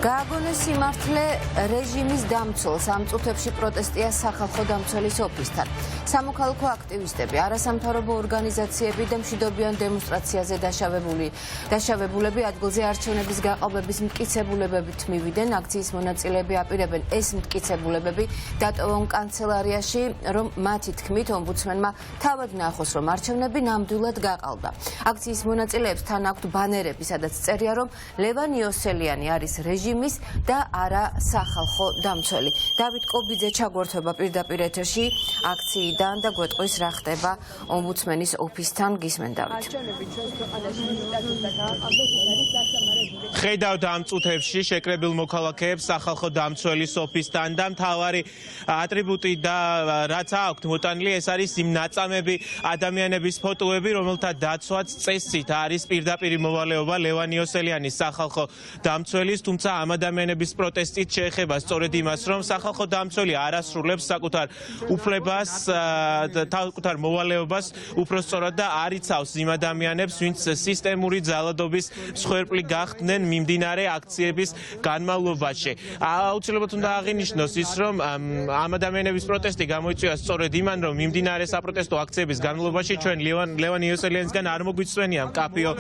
გააგონეს სიმართლე რეჟიმის დამცველს ამ წუთებში პროტესტია სახალხო დამცველის ოფისთან. სამოქალაქო აქტივისტები, არასამთავრობო ორგანიზაციები და მშვიდობიან დემონსტრაციაზე დაშავებულები ადგილზე არჩევნების გაყალბების მტკიცებულებებით მივიდნენ. აქციის მონაწილეები აპირებენ ეს მტკიცებულებები დატოვონ კანცელარიაში, რომ მათი თქმით ომბუდსმენმა თავად ნახოს, რომ არჩევნები ნამდვილად გაყალბდა. აქციის მონაწილეებს თან აქვთ ბანერები, სადაც წერია, რომ ლევან იოსელიანი არის რეჟიმის და არა სახალხო დამცველი. დავით კობიძე ჩაგვერთვება პირდაპირ ეთერში აქციიდან და გვეტყვის რა ხდება ომბუდსმენის ოფისთან. გისმენ დავით. ხედავთ ამ წუთებში შეკრებილ მოქალაქეებს სახალხო დამცველის ოფისთან და მთავარი ატრიბუტი და რაც აქვთ მოტანილი ეს არის იმ ნაწამები ადამიანების ფოტოები, რომელთა დაცვაც წესით არის პირდაპირ მოვალეობა ლევან იოსელიანის სახალხო დამცველის, თუმცა ამ ადამიანების პროტესტით შეეხება სწორედ იმას, რომ სახალხო დამცველი არ ასრულებს საკუთარ უფლებას, საკუთარ მოვალეობას, უпростоრად და არ იცავს იმ ადამიანებს, ვინც სისტემური ძალადობის მსხვერპლი გახდნენ მიმდინარე აქციების განმავლობაში. აუცილებლად უნდა აღინიშნოს ის, რომ ამ ადამიანების პროტესტი გამოიწვია სწორედ იმან, რომ მიმდინარე საპროტესტო აქციების განმავლობაში ჩვენ ლევან იოსელიანისგან არ მოგვიწვენია მკაფიო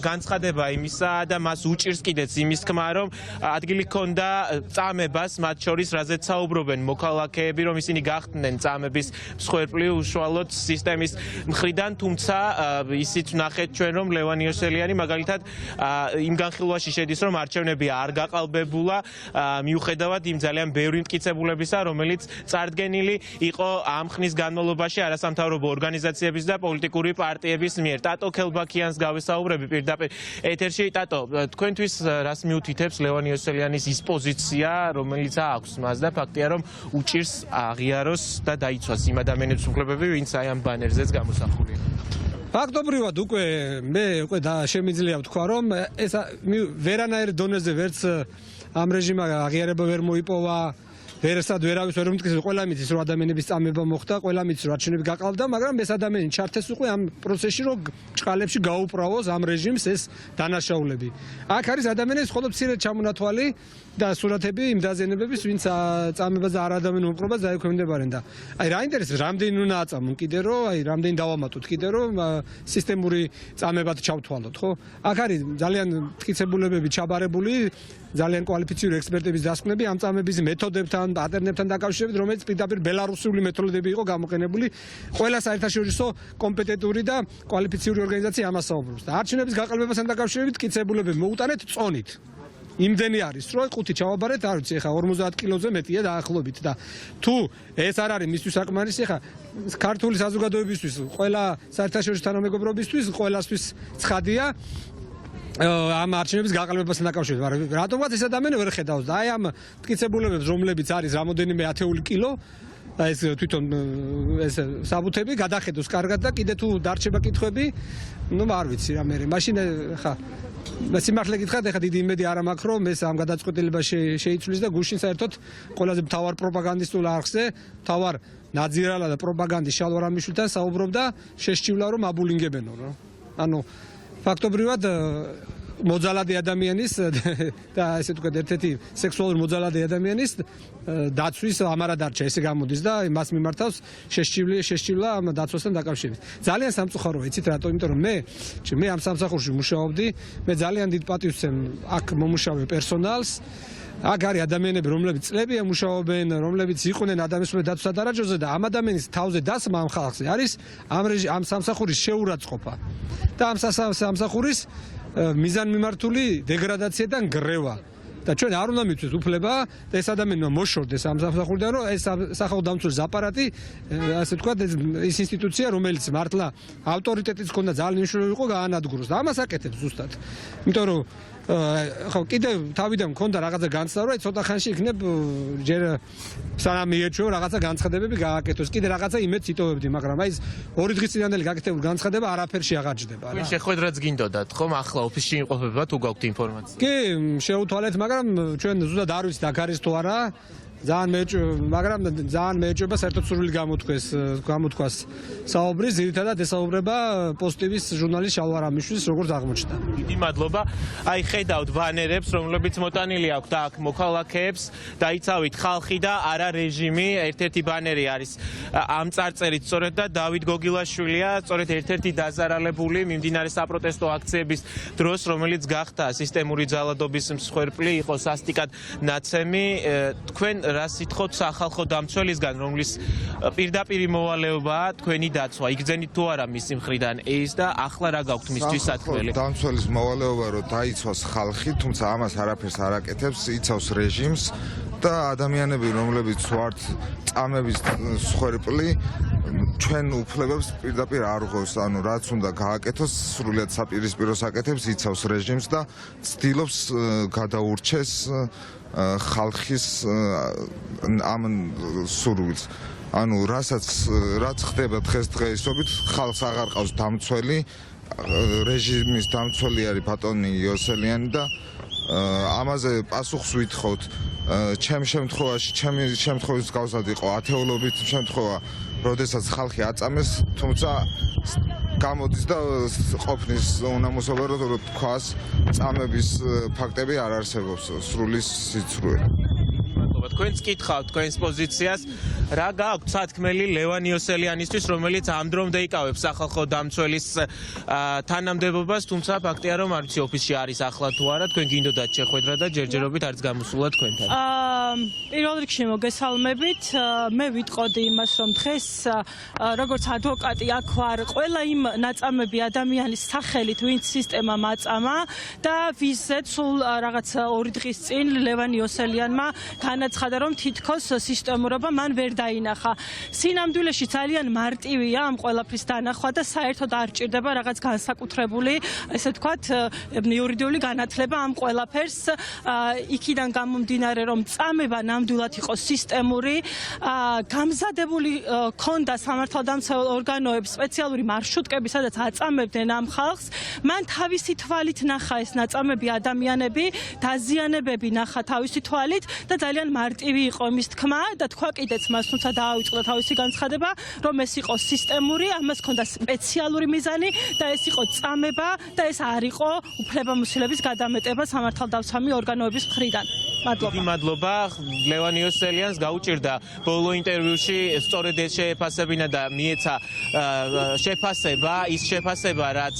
განცხადება იმისა და მას უჭირს კიდეც იმის თქმა, რომ ადგილი ჰქონდა წამებას, მათ შორის რაზეც საუბრობენ მოქალაქეები, რომ ისინი გახდნენ წამების მსხვერპლი უშუალოდ სისტემის მხრიდან, თუმცა ისიც ვნახეთ ჩვენ, რომ ლევან იოსელიანი მაგალითად იმ განხილვაში შედის, რომ არჩევნები არ გაყალბებულა, მიუხედავად იმ ძალიან ბევრი მტკიცებულებისა, რომელიც წარდგენილი იყო ამ ხნის განმავლობაში არასამთავრობო ორგანიზაციების და პოლიტიკური პარტიების მიერ. ტატო ქელბაქიანს გავესაუბრები პირდაპირ ეთერში. ტატო, თქვენთვის რას მიუთითებს ლევან იოსელიანის ის პოზიცია, რომელიც აქვს მას და ფაქტია, რომ უჭირს აღიაროს და დაიცვას იმ ადამიანების უფლებები, ვინც აი ამ ბანერზეც გამოსახულია? ფაქტობრივად უკვე შემიძლია ვთქვა, რომ ეს ვერანაირ დონეზე ვერც ამ რეჟიმმა აღიარება ვერ მოიპოვა, ვერასად ვერავის ვერ უმტკიცებს, ყველა მიცის, რომ ადამიანების წამება მოხდა, ყველა მიცის, რომ არჩევნები გაყალბდა, მაგრამ ეს ადამიანი ჩართეს უკვე ამ პროცესში, რომ ჭყალებში გაუправოს ამ რეჟიმს ეს დანაშაულები. აქ არის ადამიანების მხოლოდ მცირედ ჩამონათვალი და სურათები იმ დაზიანებების, ვინც წამებას და არ ადამიან უპყრობას დაექვემდებარენ და აი რა ინტერესებს, რამდენი უნდა აწამონ კიდე, რომ აი რამდენი დავამატოთ კიდე, რომ სისტემური წამებად ჩავთვალოთ, ხო? აქ არის ძალიან მტკიცებულებები ჩაბარებული, ძალიან კვალიფიციური ექსპერტების დასკვნები ამ წამების მეთოდებთან, პატერნებთან დაკავშირებით, რომელიც პირდაპირ ბელარუსული მეთოდები იყო გამოყენებული. ყველა საერთაშორისო კომპეტენტური და კვალიფიციური ორგანიზაცია ამას საუბრობს. და არჩევნების გაყალბებასთან დაკავშირებით მტკიცებულებები მოუტანეთ წონით. იმდენი არის, რომ 5 ჩავაბარეთ, არ ვიცი, ეხა 50 კილოზე მეტია დაახლოებით და თუ ეს არ არის მისთვის საკმარისი, ეხა ქართული საზოგადოებისთვის, ყველა საერთაშორისო თანამეგობრობისთვის, ყველასთვის ცხადია ამ არჩევნების გაყალბებასთან დაკავშირებით, მაგრამ რატომღაც ეს ადამიანი ვერ ხედავს და აი ამ მტკიცებულებებს, რომლებიც არის რამოდენიმე ათეული კილო და ეს თვითონ ეს საბუთები გადახედოს კარგად და კიდე თუ დარჩება კითხვები, ნუ არ ვიცი რა მე, მაშინ ხა სიმართლე გითხრათ, ეხა დიდი იმედი არ მაქვს, რომ ეს ამ გადაწყვეტილებას შეიცვლის და გუშინ საერთოდ ყველაზე მთავარ პროპაგანდისტულ არხზე, მთავარ ნაძირალა და პროპაგანდის შალვა რამიშვილთან საუბრობდა, შესჭივლა რომ აბულინგებენო რა. ანუ ფაქტობრივად მოძალადე ადამიანის და ესე ვთქვათ ერთ-ერთი სექსუალური მოძალადე ადამიანის დაცვის ამარა დარჩა, ესე გამოდის და მას მიმართავს შესჭივლა ამ დაცვასთან დაკავშირებით. ძალიან სამწუხაროა, იცით რატო? იმიტომ რომ მე ამ სამსახურში მუშაობდი, მე ძალიან დიდ პატივს ვცემ აქ მომუშავე პერსონალს. აქ არის ადამიანები, რომლებიც წლებია მუშაობენ, რომლებიც იყვნენ ადამიანის დაცვასა დარაჯოზე და ამ ადამიანის თავზე დასმა ამ ხალხზე არის ამ სამსახურის შეურაცხყოფა და ამ სამსახურის მიზანმიმართული დეგრადაცია და ნგრევა. და ჩვენ არ უნდა მივცეს უფლება და ეს ადამიანმა მოშორდეს ამ სამსახურიდან, რომ ეს სახალხო დამცველის აპარატი, ასე ვთქვათ, ეს ინსტიტუცია, რომელიც მართლა ავტორიტეტიც ჰქონდა, ძალიან მნიშვნელოვანი იყო, გაანადგუროს და ამას აკეთებს ზუსტად. იმიტომ რომ ხო კიდევ თავიდან მქონდა რაღაცა განცდა, ცოტა ხანში იქნებ ჯერ სანამ მიეჩვეო რაღაცა განცხადებები გააკეთოს. კიდე რაღაცა იმედს იტოვებდი, მაგრამ აი ეს 2 დღის წინანდელი გაკეთებული განცხადება არაფერში აღარ ჯდება რა. შეხვედრაც გინდოდათ, ხომ? ახლა ოფისში იმყოფება თუ გაქვთ ინფორმაცია? კი, შეუთვალეთ, მაგრამ ჩვენ ზუსტად არ ვიცით აქ არის თუ არა. მაგრამ ძალიან მეეჭვება საერთოდ სურვილი გამოთქვას საუბრი, ძირითადად ესაუბრება პოზიტივის ჟურნალის შალვა რამიშვილის, როგორც აღმოჩნდა. დიდი მადლობა. აი ხედავთ ბანერებს, რომლებიც მოტანილი აქვთ აქ მოქალაქეებს, დაიცავით ხალხი და არა რეჟიმი. ერთ-ერთი ბანერი არის ამ წარწერით სწორედ და დავით გოგილაშვილია, სწორედ ერთ-ერთი დაზარალებული მიმდინარე საპროტესტო აქციების დროს, რომელიც გახდა სისტემური ძალადობის მსხვერპლი, იყო სასტიკად ნაცემი. თქვენ რა სითხოთ სახალხო დამცველისგან, რომლის პირდაპირი მოვალეობაა თქვენი დაცვა? იგრძენით თუ არა მისი მხრიდან ეს და ახლა რა გაქვთ მისთვის სათქმელი? დამცველის მოვალეობა რომ დაიცვას ხალხი, თუმცა ამას არაფერს არ აკეთებს, იცავს რეჟიმს და ადამიანები, რომლებიც ვართ წამების მსხვერპლი, ჩვენ უფლებებს პირდაპირ არ ვღავს, ანუ რაც უნდა გააკეთოს, სრულიად საპირისპიროს აკეთებს, იცავს რეჟიმს და ცდილობს გადაურჩეს ხალხის ამ სურვილს. ანუ რაც ხდება დღესდღეობით, ხალხს აღარ ყავს დამცველი, რეჟიმის დამცველი არის ბატონი იოსელიანი და ამაზე პასუხს ვითხოვთ. ჩემი შემთხვევის გავსად იყო ათეულობით შემთხვევა, როდესაც ხალხი აწამეს, თუმცა გამოდის და ყოფნის უნამოსობა, რომ თქვას წამების ფაქტები არ არსებობს, სრული სიცრუე. თქვენც კითხავთ თქვენს პოზიციას, რა გააქვთ სათქმელი ლევან იოსელიანისთვის, რომელიც ამ დრომდე იკავებს სახალხო დამცველის თანამდებობას, თუმცა ფაქტია, რომ არ ვიცი ოფისში არის ახლა თუ არა, თქვენ გინდოდათ შეხვედრა და ჯერჯერობით არც გამოსულა თქვენთან. პირველ რიგში მოგესალმებით, მე ვიტყოდი იმას, რომ დღეს როგორც ადვოკატი აქ ვარ, ყველა იმ ნაწამები ადამიანის სახელით, ვინც სისტემამ აწამა და ვიზეთ სულ რაღაც 2 დღის წინ ლევან იოსელიანმა განაცხადა, რომ თითქოს სისტემურობა მან ვერ დაინახა. სინამდვილეში ძალიან მარტივია ამ ყველაფრის დანახვა და საერთოდ არ ჭირდება რაღაც განსაკუთრებული, ესე ვთქვათ, იურიდიული განათლება ამ ყველაფერს. იქიდან გამომდინარე, რომ წამება ნამდვილად იყო სისტემური, გამზადებული ქონდა სამართალდამცავ ორგანოებს სპეციალური მარშრუტკები, სადაც აწამებდნენ ამ ხალხს. მან თავისი თვალით ნახა ეს ნაწამები ადამიანები, დაზიანებები ნახა თავისი თვალით და ძალიან მარტივი იყო მის თქმა და თქვა კიდეც მას, თუმცა დაავიწყდა თავისი განცხადება, რომ ეს იყო სისტემური, ამას ჰქონდა სპეციალური მიზანი და ეს იყო წამება და ეს არ იყო უფლებამოსილების გადამეტება სამართალდამცავი ორგანოების მხრიდან. მადლობა. მადლობა. ლევან იოსელიანს გაუჭირდა ბოლო ინტერვიუში სწორედ ეს შეფასებინა და მიეცა შეფასება, ის შეფასება, რაც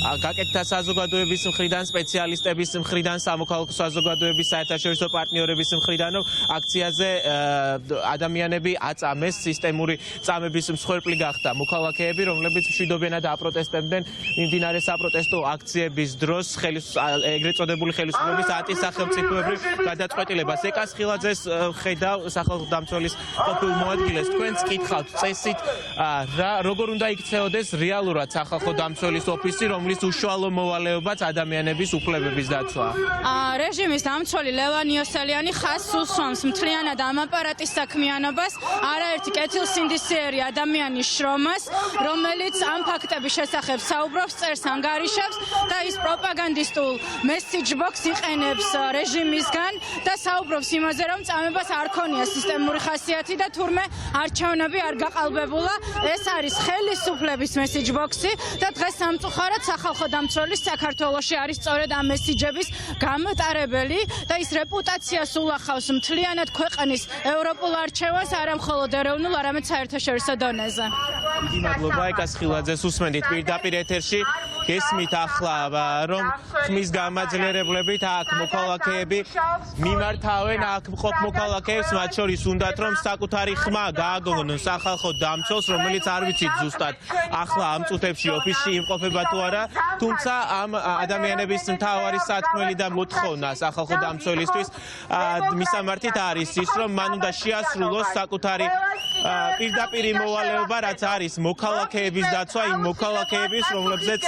გაკეთდა საზოგადოების მხრიდან, სპეციალისტების მხრიდან, სამოქალაქო საზოგადოების საერთაშორისო პარტნიორების მხრიდან, რომ აქციაზე ადამიანები აწამეს, სისტემური წამების მსხვერპლი გახდა მოქალაქეები, რომლებიც მშვიდობიანად აპროტესტებდნენ მიმდინარე საპროტესტო აქციების დროს ეგრეთ წოდებული ხელისუფლების ანტისახელმწიფოებრივ გადაწყვეტილებას. ეკას ხილაძეს ხედავ სახალხო დამცველის ყოფილ მოადგილეს, თქვენც კითხავთ წესით, როგორ უნდა იქცეოდეს რეალურად სახალხო დამცველის ოფისი, რომლის უშუალო მოვალეობაც ადამიანების უფლებების დაცვა. რეჟიმის დამცველი ლევან იოსელიანი ხაზს უსვამს მთლიანად ამ აპარატის საქმიანობას, არაერთი კეთილსინდისიერი ადამიანის შრომას, რომელიც ამ ფაქტების შესახებ საუბრობს, წერს, ანგარიშებს და ის პროპაგანდისტულ message box იყენებს რეჟიმისგან და საუბრობს იმაზე, რომ წამებას არ ქონია სისტემური ხასიათი და თურმე არჩევნები არ გაყალბებულა. ეს არის ხელისუფლების message box-ი და დღეს სამწუხაროდ სახალხო დამცველის საქართველოში არის სწორედ ამ მესიჯების გამოტარებელი და ის რეპუტაციას ულახავს მთლიანად ქვეყნის ევროპულ არჩევანს, არა მხოლოდ ეროვნულ, არამედ საერთაშორისო დონეზე. დიდი მადლობა ეკას ხილაძეს უსმენთ პირდაპირ ეთერში. გესმით ახლა, რომ ხმის გამაძლიერებლებით აქ მოქალაქეები მიმართავენ აქ მყოფ მოქალაქეებს, მათ შორის უნდათ რომ საკუთარი ხმა გააგონონ სახალხო დამცველს, რომელიც არ ვიცით ზუსტად ახლა ამ წუთებში ოფისში იმყოფება თუ არა, თუმცა ამ ადამიანების მთავარი სათქმელი და მოთხოვნა სახალხო დამცველისთვის მისამართით არის ის, რომ მან უნდა შეასრულოს საკუთარი პირდაპირი მოვალეობა, რაც არის მოქალაქეების დაცვა, იმ მოქალაქეების, რომლებზეც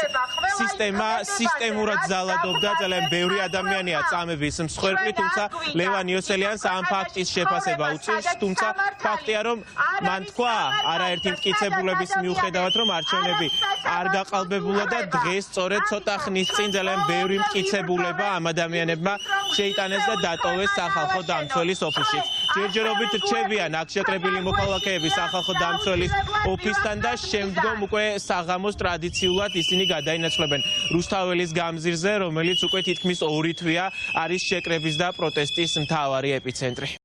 სისტემა სისტემურად ძალადობდა, ძალიან ბევრი ადამიანია წამების მსხვერპლი, თუმცა ლევან იოსელიანს ამ ფაქტის შეფასება უწევს, თუმცა ფაქტია, რომ მან თქვა არაერთი მტკიცებულების მიუხედავად, რომ არჩევნები არ გაყალბებულა და დღეს სწორედ ცოტა ხნის წინ ძალიან ბევრი მტკიცებულება ამ ადამიანებმა შეიტანეს და დატოვეს სახალხო დამცველის ოფისში. ჯერჯერობით რჩებიან აქ შეკრებილი მოქალაქეები სახალხო დამცველის ოფისთან და შემდგომ უკვე საღამოს ტრადიციულად ისინი გადაინაცვლებენ რუსთაველის გამზირზე, რომელიც უკვე თითქმის 2 თვეა არის შეკრების და პროტესტის მთავარი ეპიცენტრი.